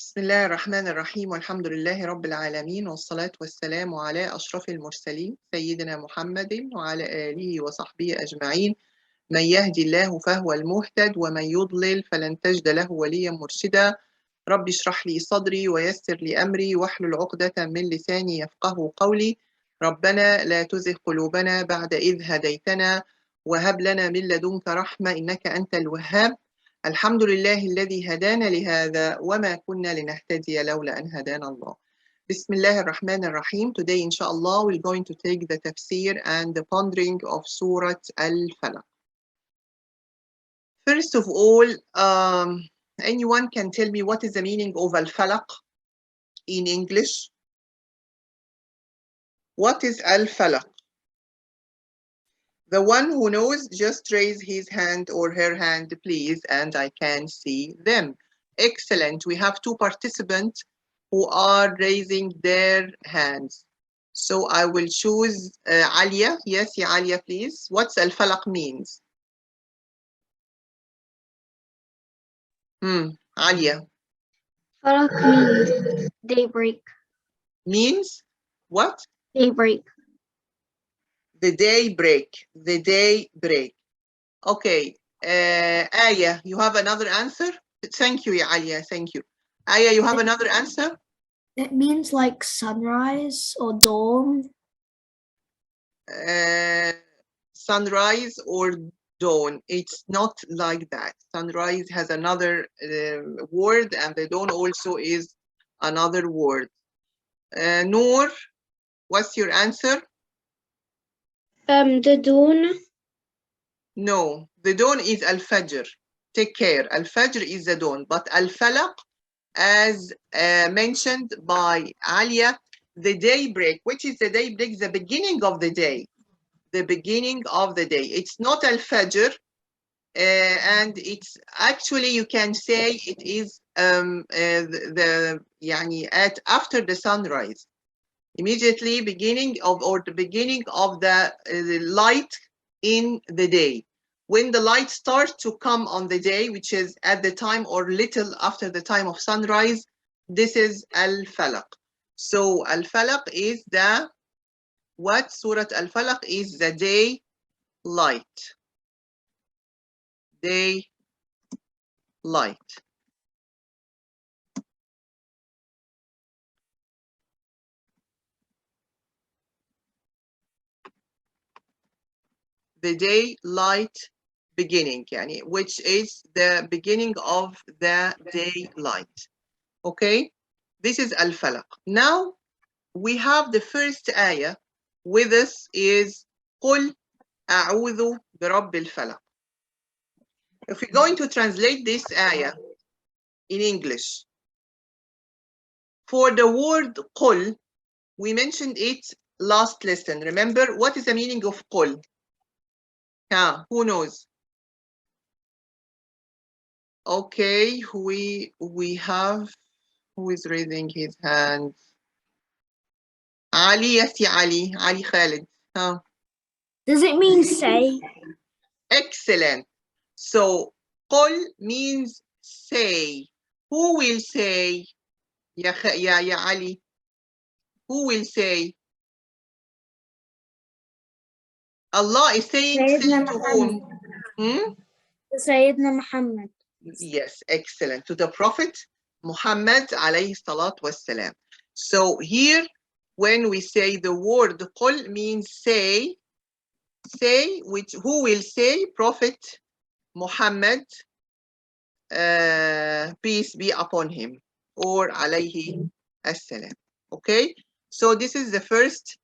بسم الله الرحمن الرحيم والحمد لله رب العالمين والصلاة والسلام على أشرف المرسلين سيدنا محمد وعلى آله وصحبه أجمعين. من يهدي الله فهو المهتد ومن يضلل فلن تجد له وليا مرشدا. رب اشرح لي صدري ويسر لي أمري واحلل عقدة من لساني يفقه قولي. ربنا لا تزغ قلوبنا بعد إذ هديتنا وهب لنا من لدنك رحمة إنك أنت الوهاب. الحمد لله الذي هدانا لهذا وما كنا لنهتدي لولا أن هدانا الله. بسم الله الرحمن الرحيم. Today inshallah we're going to take the tafsir and the pondering of Surat Alfalaq. First of all, anyone can tell me what is the meaning of Alfalaq in English? What is Alfalaq? The one who knows, just raise his hand or her hand, please, and I can see them. Excellent. We have two participants who are raising their hands. So I will choose Alia. Yes, ya Alia, please. What's Al-Falaq means? Alia. Falaq means daybreak. Means what? Daybreak. The day break. The day break. Okay. Aya, you have another answer? Thank you, ya Alia. Thank you. Aya, you have another answer? It means like sunrise or dawn. Sunrise or dawn. It's not like that. Sunrise has another word, and the dawn also is another word. Noor, what's your answer? The dawn. No, the dawn is Al-Fajr. Take care. Al-Fajr is the dawn, but Al-Falaq, as mentioned by Alia, the daybreak. Which is the daybreak? The beginning of the day. The beginning of the day. It's not Al-Fajr, and it's actually, you can say it is at after the sunrise. Immediately beginning of, or the beginning of the light in the day. When the light starts to come on the day, which is at the time or little after the time of sunrise, this is Al-Falaq. So Al-Falaq is the, what? Surat Al-Falaq is the day light. Day light. The day light beginning, yani, which is the beginning of the daylight. Okay, this is Al-Falaq. Now we have the first ayah with us is قُلْ أَعُوذُ بِرَبِّ الْفَلَقِ. If we're going to translate this ayah in English, for the word قُلْ, we mentioned it last lesson. Remember, what is the meaning of قُلْ? Who knows? Okay, we have, who is raising his hand? Ali, yes, ya Ali Khalid. Does it mean say? Excellent. So, قل means say. Who will say? Ya Ali. Who will say? Allah is saying say to whom? Sayyidina Muhammad. Yes, excellent. To the Prophet Muhammad alayhi salatu wassalam. So here, when we say the word قل means say, which who will say? Prophet Muhammad, peace be upon him, or alayhi assalam. Okay, so this is the first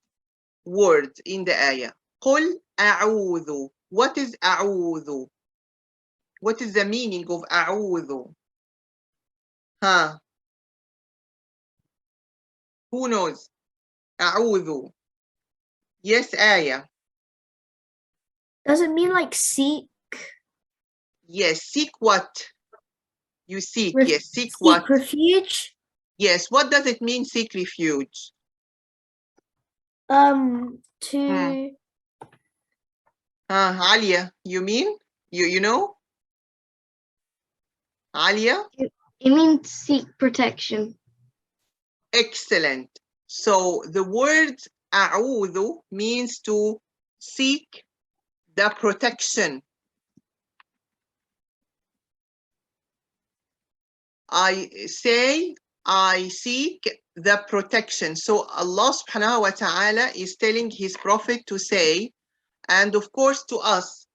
word in the ayah. قل أعوذ. What is أعوذ? What is the meaning of أعوذ? Who knows? أعوذ. Yes, ayah. Does it mean like seek? Yes, seek what? You seek, yes, seek seek what? Refuge? Yes, what does it mean, seek refuge? To... Alia, you mean? You know? Alia? It means seek protection. Excellent. So the word أعوذ means to seek the protection. I say, I seek the protection. So Allah subhanahu wa ta'ala is telling his prophet to say, and of course to us,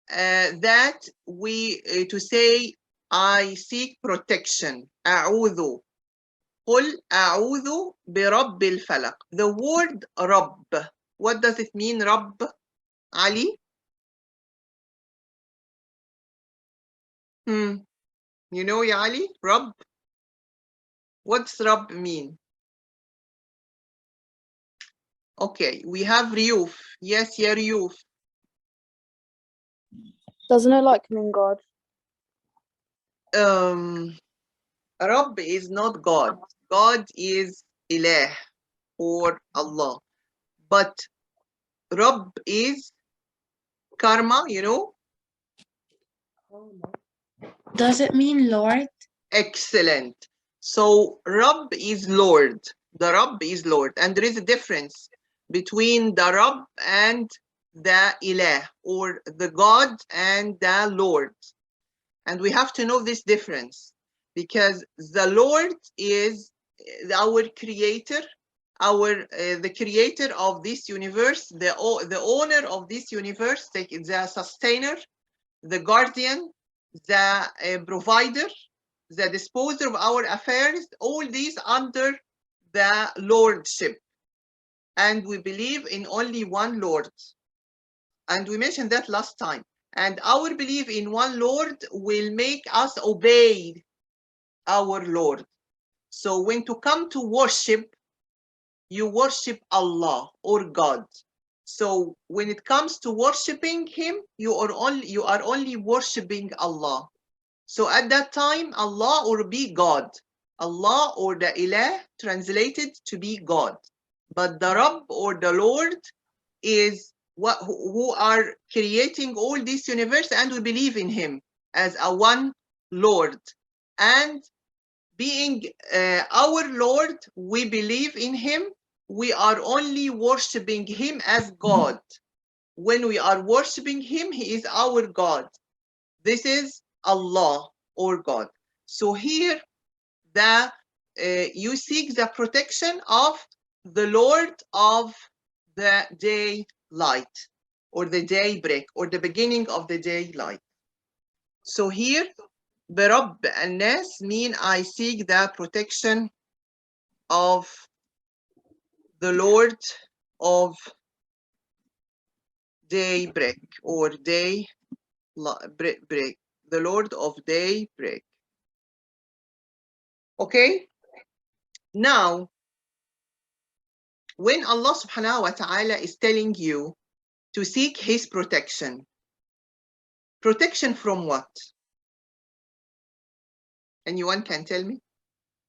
that we to say, I seek protection. أعوذ. قل أعوذ برب الفلق. The word رب, what does it mean, رب? Ali? You know, Ya Ali, رب? What's رب mean? Okay, we have Riyuf. Yes, yeah, Riyuf. Doesn't it like mean God? Rabb is not God. God is Ilah or Allah. But Rabb is karma, you know? Does it mean Lord? Excellent. So Rabb is Lord. The Rabb is Lord. And there is a difference between the Rabb and the Ilah, or the God and the Lord. And we have to know this difference, because the Lord is our creator, the creator of this universe, the owner of this universe, the sustainer, the guardian, the provider, the disposer of our affairs, all these under the lordship. And we believe in only one Lord. And we mentioned that last time. And our belief in one Lord will make us obey our Lord. So when to come to worship, you worship Allah or God. So when it comes to worshiping him, you are only worshiping Allah. So at that time, Allah or be God. Allah or the Ilah translated to be God. But the Rabb or the Lord is who are creating all this universe, and we believe in him as a one Lord. And being our Lord, we believe in him. We are only worshiping him as God. When we are worshiping him, he is our God. This is Allah or God. So here, you seek the protection of the Lord of the daylight, or the daybreak, or the beginning of the daylight. So here, برب الناس mean I seek the protection of the Lord of daybreak, or break, the Lord of daybreak. Okay? Now, when Allah subhanahu wa ta'ala is telling you to seek his protection from what? Anyone can tell me?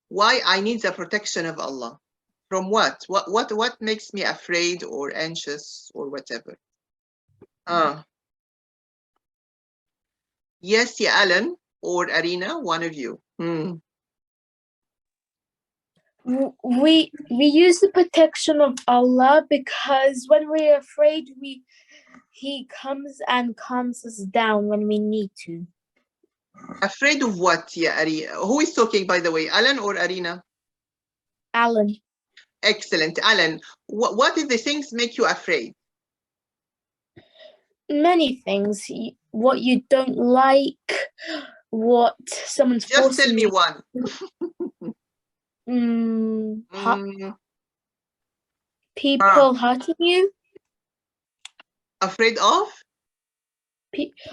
Why I need the protection of Allah? From what? What makes me afraid or anxious or whatever? Yes, yeah, Alan or Arina, one of you. We use the protection of Allah because when we're afraid, he comes and calms us down when we need to. Afraid of what, yeah, Arina? Who is talking, by the way, Alan or Arina? Alan. Excellent, Alan. What is the things make you afraid? Many things. What you don't like, what someone's Just tell forcing me you. one. People hurting you. Afraid of?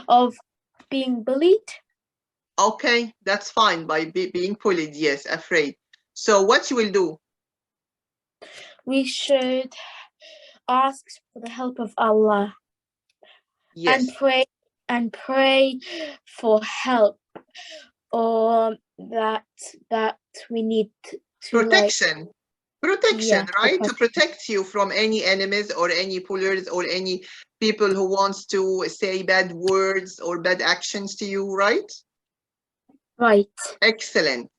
Of being bullied. Okay, that's fine. By being bullied, yes, afraid. So what you will do? We should ask for the help of Allah. Yes. And pray for help, or that we need to protection. Protection, right? Protection. To protect you from any enemies or any pullers or any people who wants to say bad words or bad actions to you, right? Right. Excellent.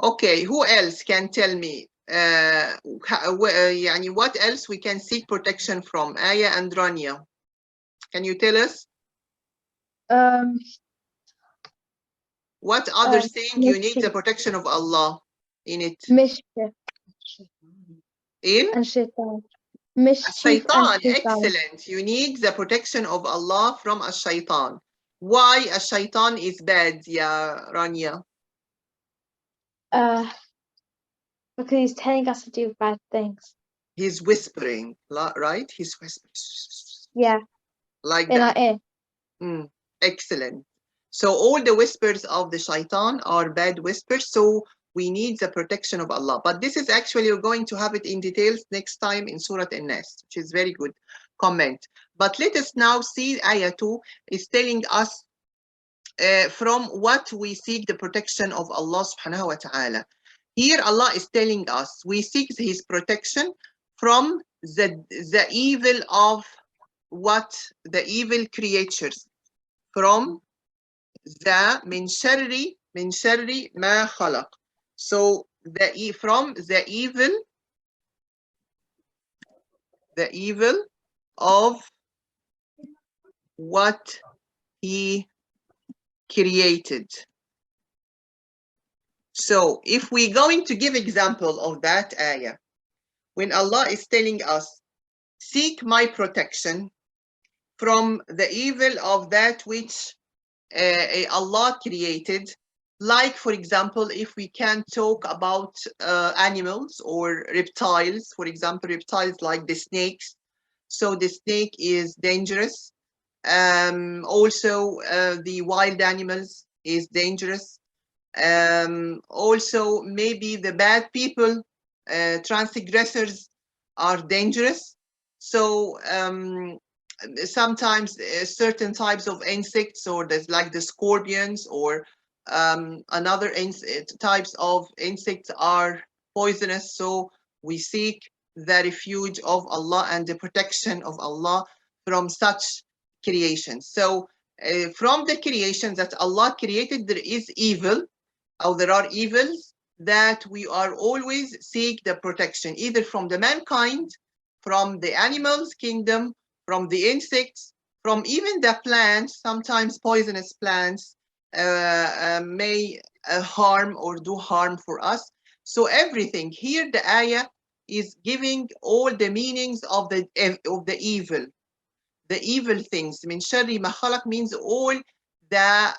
Okay, who else can tell me يعني what else we can seek protection from? Aya and Rania. Can you tell us what other thing you need the mischief. protection of Allah in it? Mischief In and shaitan. Mischief and Shaitan. shaitan. Excellent. You need the protection of Allah from a shaitan. Why a shaitan is bad, ya Rania? Because he's telling us to do bad things. He's whispering, right? He's whispering. Yeah, Like in our that. ear. Excellent. So all the whispers of the shaitan are bad whispers. So we need the protection of Allah. But this is actually, we're going to have it in details next time in Surat An-Nas, which is very good comment. But let us now see Ayah 2 is telling us from what we seek the protection of Allah subhanahu wa ta'ala. Here Allah is telling us we seek his protection from the evil of what? The evil creatures. From the من شر ما خلق. So from the evil of what he created. So if we're going to give example of that ayah, when Allah is telling us, seek my protection from the evil of that which Allah created, like for example, if we can talk about animals or reptiles, for example, reptiles like the snakes. So the snake is dangerous. Also, the wild animals is dangerous. Also, maybe the bad people, transgressors are dangerous. So sometimes certain types of insects, or there's like the scorpions or another types of insects are poisonous. So we seek the refuge of Allah and the protection of Allah from such creations. So from the creations that Allah created, there is evil, or there are evils that we are always seek the protection, either from the mankind, from the animals kingdom, from the insects, from even the plants. Sometimes poisonous plants may harm or do harm for us. So everything here, the ayah is giving all the meanings of the evil, the evil things. Min sharri ma khalaq means all the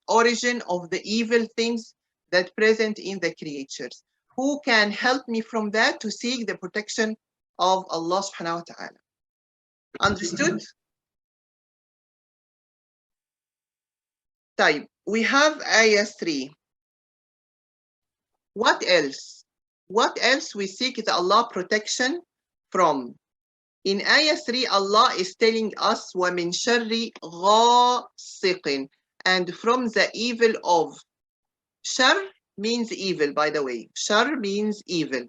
origin of the evil things that present in the creatures. Who can help me from that to seek the protection of Allah subhanahu wa ta'ala? Understood? طيب, we have ayah 3. What else? What else we seek the Allah protection from? In ayah 3, Allah is telling us وَمِن شَرِّ غَاسِقٍ, and from the evil of. Shar means evil, by the way. Shar means evil.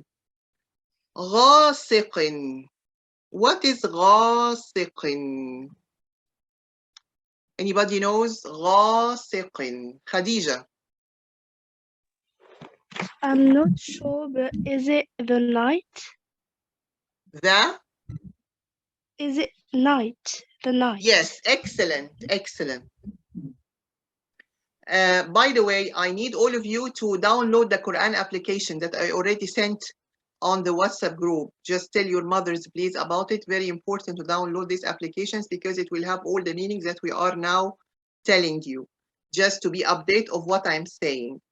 غَاسِقٍ. What is غَاسِقٍ? Anybody knows? غَاسِقٍ. Khadija. I'm not sure, but is it the night? Is it night? The night? Yes, excellent, excellent. By the way, I need all of you to download the Quran application that I already sent on the WhatsApp group. Just tell your mothers, please, about it. Very important to download these applications because it will have all the meanings that we are now telling you, just to be update of what I'm saying.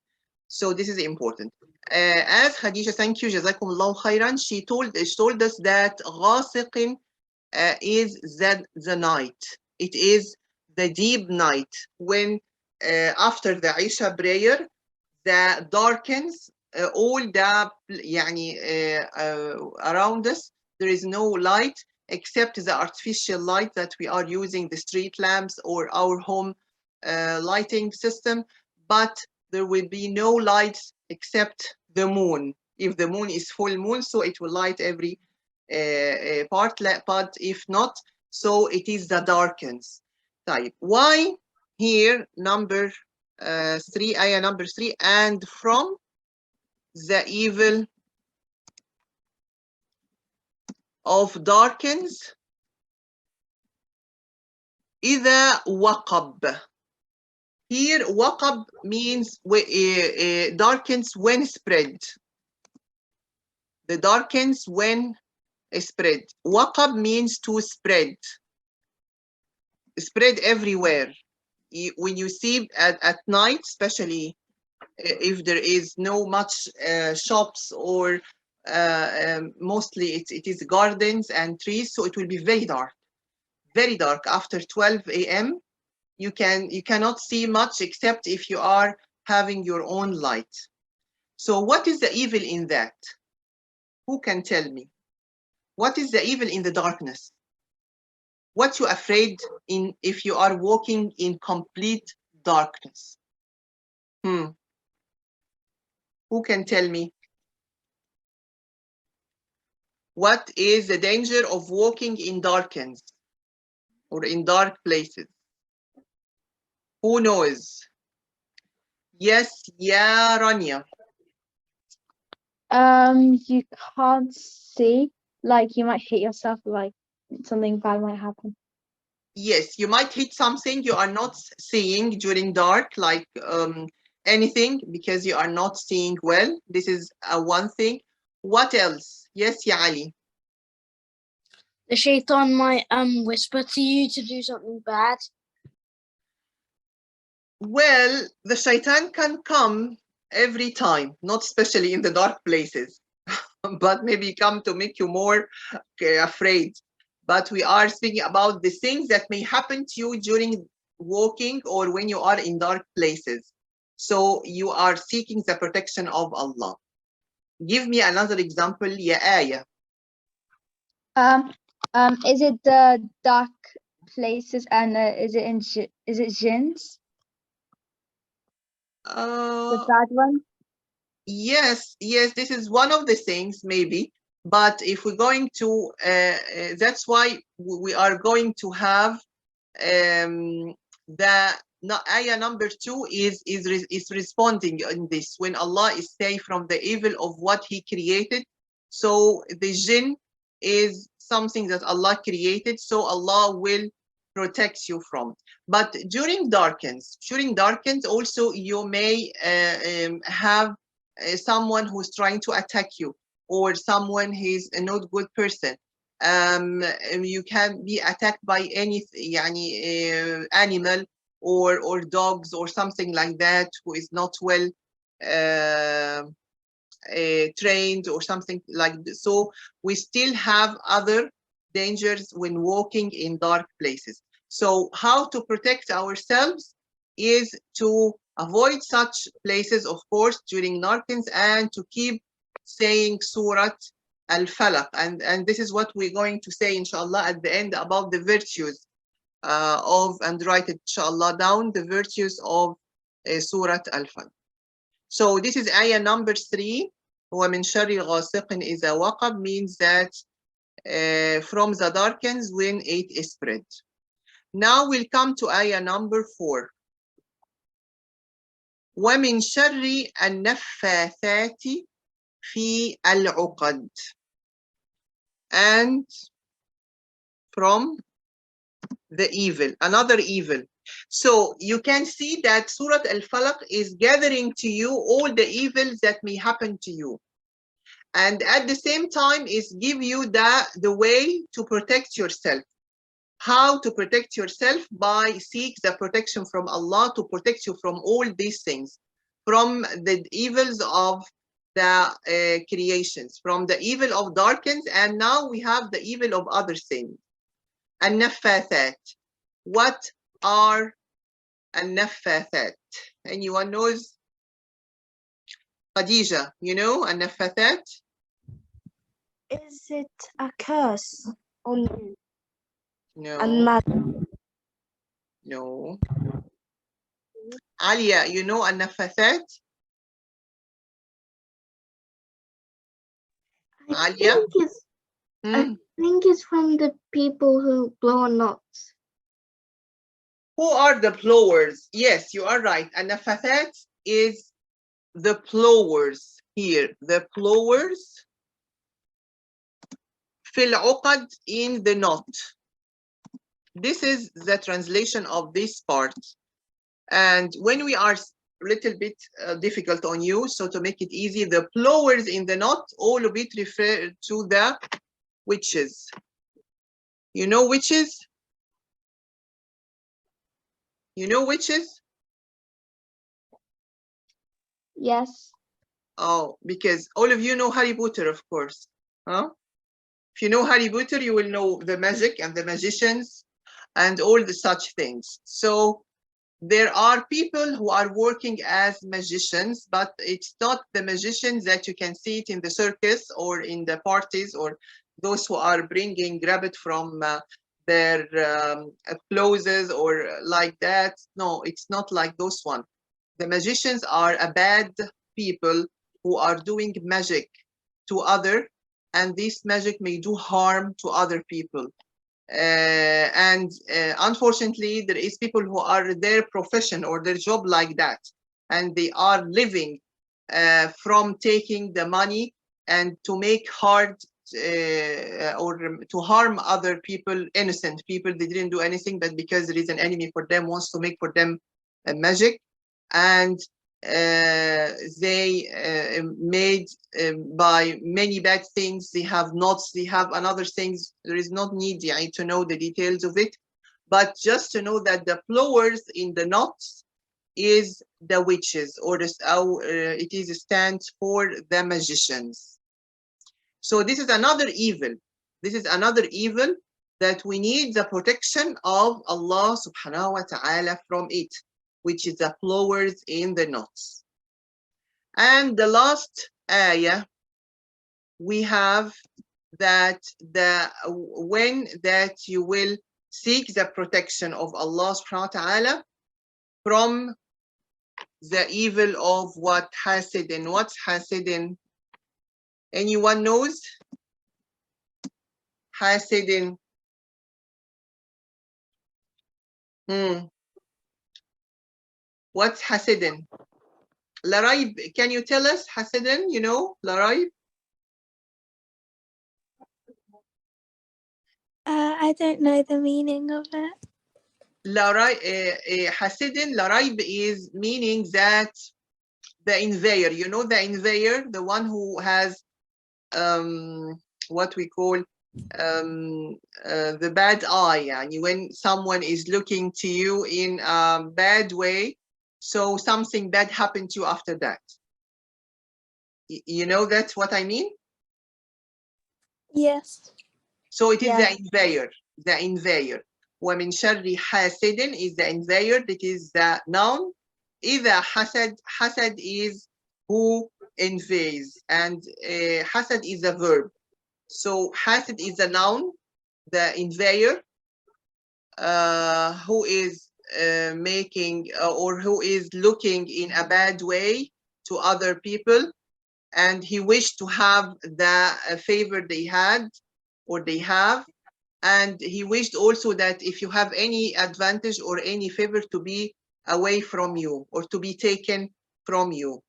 So this is important. As Khadija, thank you, Jazakumullah khairan, she told us that غاسق is the night. It is the deep night when after the Isha prayer, the darkens all the around us. There is no light except the artificial light that we are using, the street lamps or our home lighting system. But there will be no lights except the moon. If the moon is full moon, so it will light every part, but if not, so it is the darkens type. Why here number 3, ayah number 3, and from the evil of darkens إذا وقب. Here waqab means darkens when spread. The darkens when spread. Waqab means to spread. Spread everywhere. When you see at night, especially if there is no much shops or mostly it is gardens and trees, so it will be very dark. Very dark after 12 a.m. You cannot see much except if you are having your own light. So what is the evil in that? Who can tell me? What is the evil in the darkness? What you afraid in if you are walking in complete darkness? Who can tell me? What is the danger of walking in darkness or in dark places? Who knows? Yes, yeah, Rania. You can't see, like you might hit yourself, like something bad might happen. Yes, you might hit something you are not seeing during dark, like anything, because you are not seeing well. This is one thing. What else? Yes, ya Ali. The shaitan might whisper to you to do something bad. Well, the shaitan can come every time, not especially in the dark places, but maybe come to make you more afraid. But we are speaking about the things that may happen to you during walking or when you are in dark places. So you are seeking the protection of Allah. Give me another example, ya Aya. Is it the dark places and is it jinns? The bad one? Yes, this is one of the things maybe. But if we're going to, that's why we are going to have ayah number 2 is responding in this when Allah is safe from the evil of what He created. So the jinn is something that Allah created, so Allah will protect you from. But during darkens also you may have someone who's trying to attack you, or someone who's a not good person. You can be attacked by any animal or dogs or something like that who is not well trained or something like this. So we still have other dangers when walking in dark places. So how to protect ourselves is to avoid such places, of course, during darkness, and to keep saying Surat Alfalaq. And this is what we're going to say, inshallah, at the end about the virtues and write it, inshallah, down, the virtues of Surat Alfalaq. So this is ayah number 3. وَمِنْ شَرِّ غَاسِقٍ إِذَا وَقَبْ means that from the darkens when it is spread. Now we'll come to ayah number 4. وَمِنْ شَرِّ النَّفَّاثَاتِ فِي الْعُقَدِ, and from the evil, another evil. So you can see that Surat Al-Falaq is gathering to you all the evils that may happen to you. And at the same time is give you the way to protect yourself. How to protect yourself? By seek the protection from Allah to protect you from all these things, from the evils of the creations, from the evil of darkness, and now we have the evil of other things. An-naffathat. What are an-naffathat? Anyone knows? Khadija, you know an-naffathat? Is it a curse on you? No. And mad? No. Alia, you know an-naffathat? Alia? I think it's from the people who blow on knots. Who are the plowers? Yes, you are right. النفاثات is the plowers here. The plowers في العقد in the knot. This is the translation of this part. And when we are a little bit difficult on you, so to make it easy, the plowers in the knot, all of it refer to the witches. You know witches? You know witches? Yes. Oh, because all of you know Harry Potter, of course. Huh? If you know Harry Potter, you will know the magic and the magicians and all the such things. So there are people who are working as magicians, but it's not the magicians that you can see it in the circus or in the parties, or those who are bringing rabbit from their clothes or like that. No, it's not like those one. The magicians are a bad people who are doing magic to other, and this magic may do harm to other people. And unfortunately, there is people who are their profession or their job like that, and they are living from taking the money and to make hard or to harm other people, innocent people. They didn't do anything, but because there is an enemy for them, wants to make for them a magic, and they made by many bad things. They have knots, they have another things. There is not need to know the details of it, but just to know that the plowers in the knots is the witches, or this, it is stands for the magicians. So this is another evil. This is another evil that we need the protection of Allah subhanahu wa ta'ala from it, which is the plowers in the knots. And the last ayah, we have that when that you will seek the protection of Allah subhanahu wa ta'ala from the evil of what hasidin. What's hasidin? Anyone knows? Hasidin. What's hasidin? Laraib, can you tell us hasidin? You know, Laraib? I don't know the meaning of it. Hasidin, Laraib is meaning that the invader, you know, the invader, the one who has what we call the bad eye. And when someone is looking to you in a bad way, so something bad happened to you after that. You know, that's what I mean? Yes. So it is Yeah. the invader, the invader. وَمِن شَرِّ حَاسِدٍ is the invader, that is the noun. Either hasad is who invades, and hasad is a verb. So hasad is a noun, the invader, who is making or who is looking in a bad way to other people, and he wished to have the favor they had or they have, and he wished also that if you have any advantage or any favor to be away from you or to be taken from you.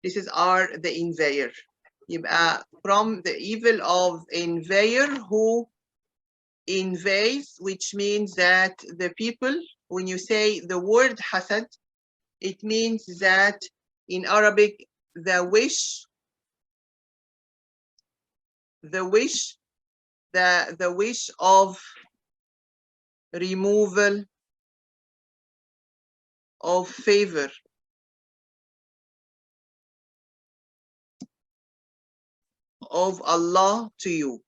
This is the invader. From the evil of invader who invades, which means that the people, when you say the word hasad, it means that in Arabic, the wish of removal of favor of Allah to you.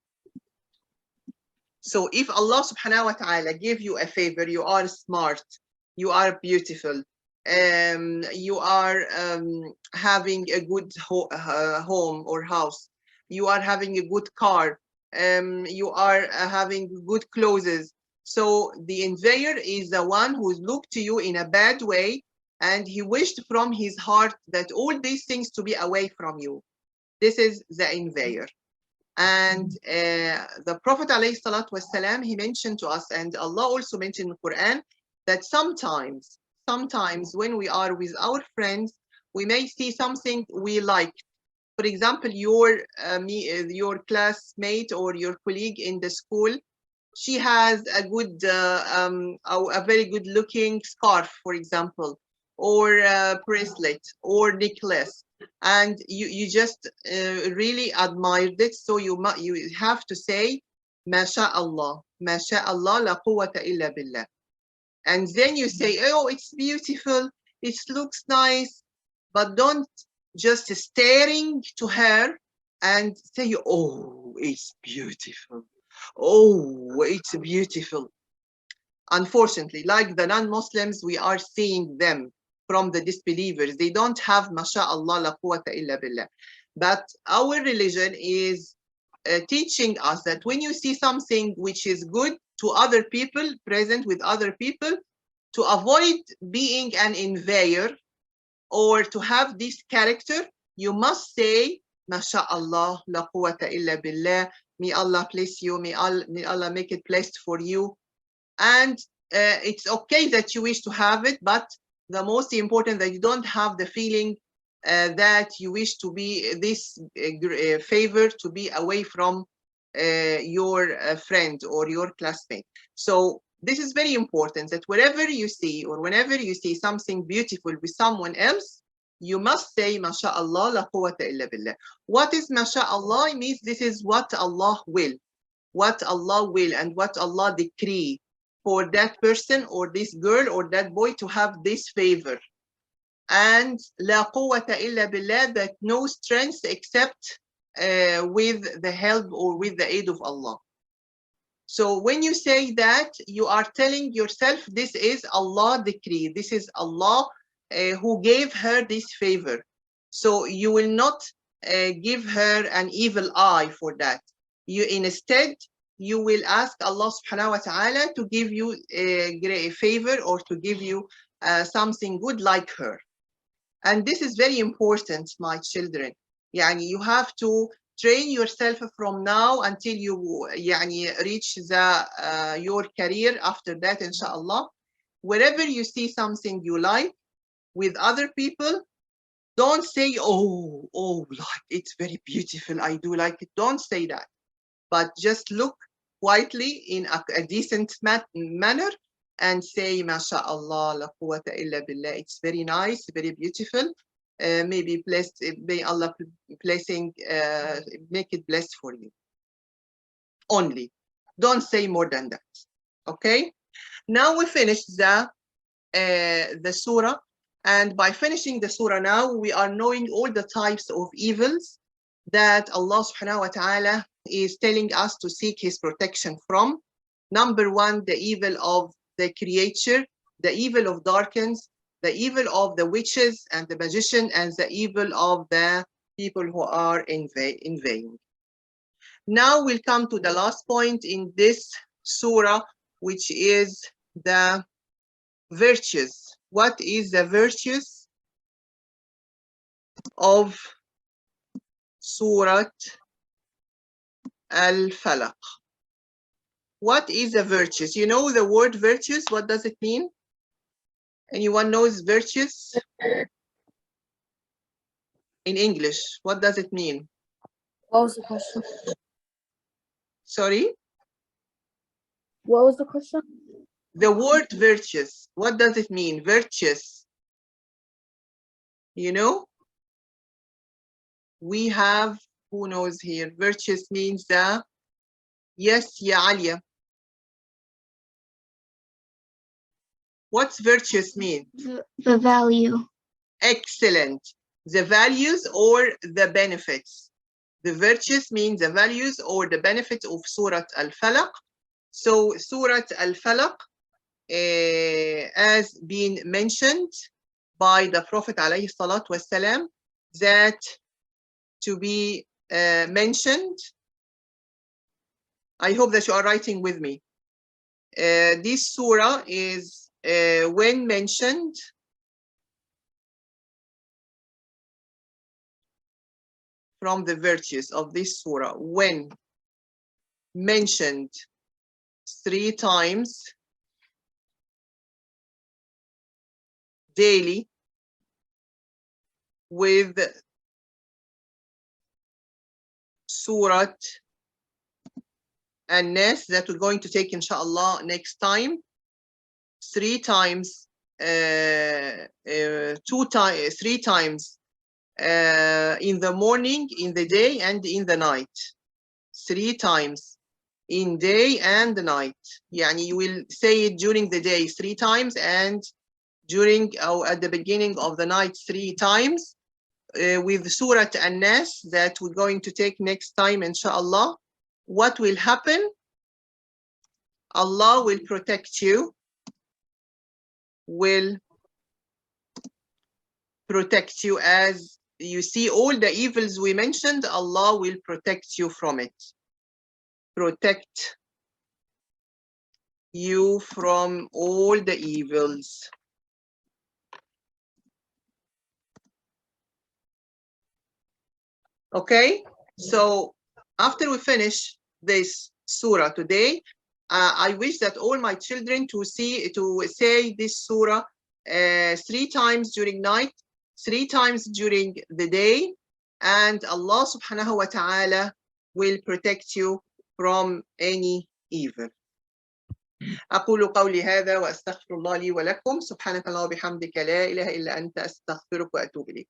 So if Allah subhanahu wa ta'ala give you a favor, you are smart, you are beautiful, you are having a good home or house, you are having a good car, you are having good clothes. So the invader is the one who looked to you in a bad way, and he wished from his heart that all these things to be away from you. This is the invader. And the Prophet ﷺ, he mentioned to us, and Allah also mentioned in the Quran, that sometimes when we are with our friends, we may see something we like. For example, your classmate or your colleague in the school, she has a good, a very good looking scarf, for example, or a bracelet or necklace, and you just really admired it. So you have to say, ما شاء الله, ما شاء الله, لا قوة إلا بالله. And then you say, oh, it's beautiful, it looks nice, but don't just staring to her and say, oh, it's beautiful. Oh, it's beautiful. Unfortunately, like the non-Muslims, we are seeing them from the disbelievers. They don't have masha'Allah la quwwata illa billah. But our religion is teaching us that when you see something which is good to other people, present with other people, to avoid being an invader or to have this character, you must say, masha'Allah la quwwata illa billah. May Allah bless you. May Allah make it blessed for you. And it's okay that you wish to have it, but the most important that you don't have the feeling that you wish to be this favor to be away from your friend or your classmate. So this is very important, that wherever you see or whenever you see something beautiful with someone else, you must say, masha'Allah la quwwata illa billah. What is masha'Allah? It means this is what Allah will. What Allah will and what Allah decree for that person or this girl or that boy to have this favor. And la quwwata illa billah, that no strength except with the help or with the aid of Allah. So when you say that, you are telling yourself, this is Allah decree, this is Allah who gave her this favor. So you will not give her an evil eye for that. You instead, you will ask Allah subhanahu wa ta'ala to give you a favor or to give you something good like her. And this is very important, my children. Yani you have to train yourself from now until you reach your career after that, inshallah. Wherever you see something you like with other people, don't say, oh, like it's very beautiful, I do like it. Don't say that. But just look quietly in a decent manner and say, MashaAllah, la quwwata illa billah. It's very nice, very beautiful. Maybe blessed, may Allah blessing, make it blessed for you. Only. Don't say more than that. Okay? Now we finished the surah. And by finishing the surah now, we are knowing all the types of evils that Allah subhanahu wa ta'ala is telling us to seek his protection from. Number one, the evil of the creature, the evil of darkness, the evil of the witches and the magician, and the evil of the people who are inveighing. Now we'll come to the last point in this surah, which is the virtues. What is the virtues of Surat Alfalaq? What is the virtues? You know the word virtues, what does it mean? Anyone knows virtues? In English, what does it mean? What was the question? Sorry? What was the question? The word virtues, what does it mean? Virtues. You know? We have, who knows here? Virtues means the, yes, ya Alia. What's virtues mean? The value. Excellent. The values or the benefits. The virtues means the values or the benefits of Surat Al-Falaq. So Surat Al-Falaq, as been mentioned by the Prophet alayhi salatu wasalam, that to be mentioned, I hope that you are writing with me. This surah is when mentioned, from the virtues of this surah, when mentioned 3 times, daily with Surat An-Nas that we're going to take inshallah next time, 3 times, 3 times in the morning, in the day, and in the night. 3 times in day and the night. Yani you will say it during the day 3 times and during or at the beginning of the night 3 times with Surat An-Nas that we're going to take next time inshallah. What will happen? Allah will protect you, will protect you. As you see, all the evils we mentioned, Allah will protect you from it. Protect you from all the evils. Okay, so after we finish this surah today, I wish that all my children to say this surah 3 times during night, 3 times during the day, and Allah subhanahu wa ta'ala will protect you from any evil. أقول قولي هذا وأستغفر الله لي ولكم. سبحانك اللهم وبحمدك لا إله إلا أنت أستغفرك وأتوب إليك.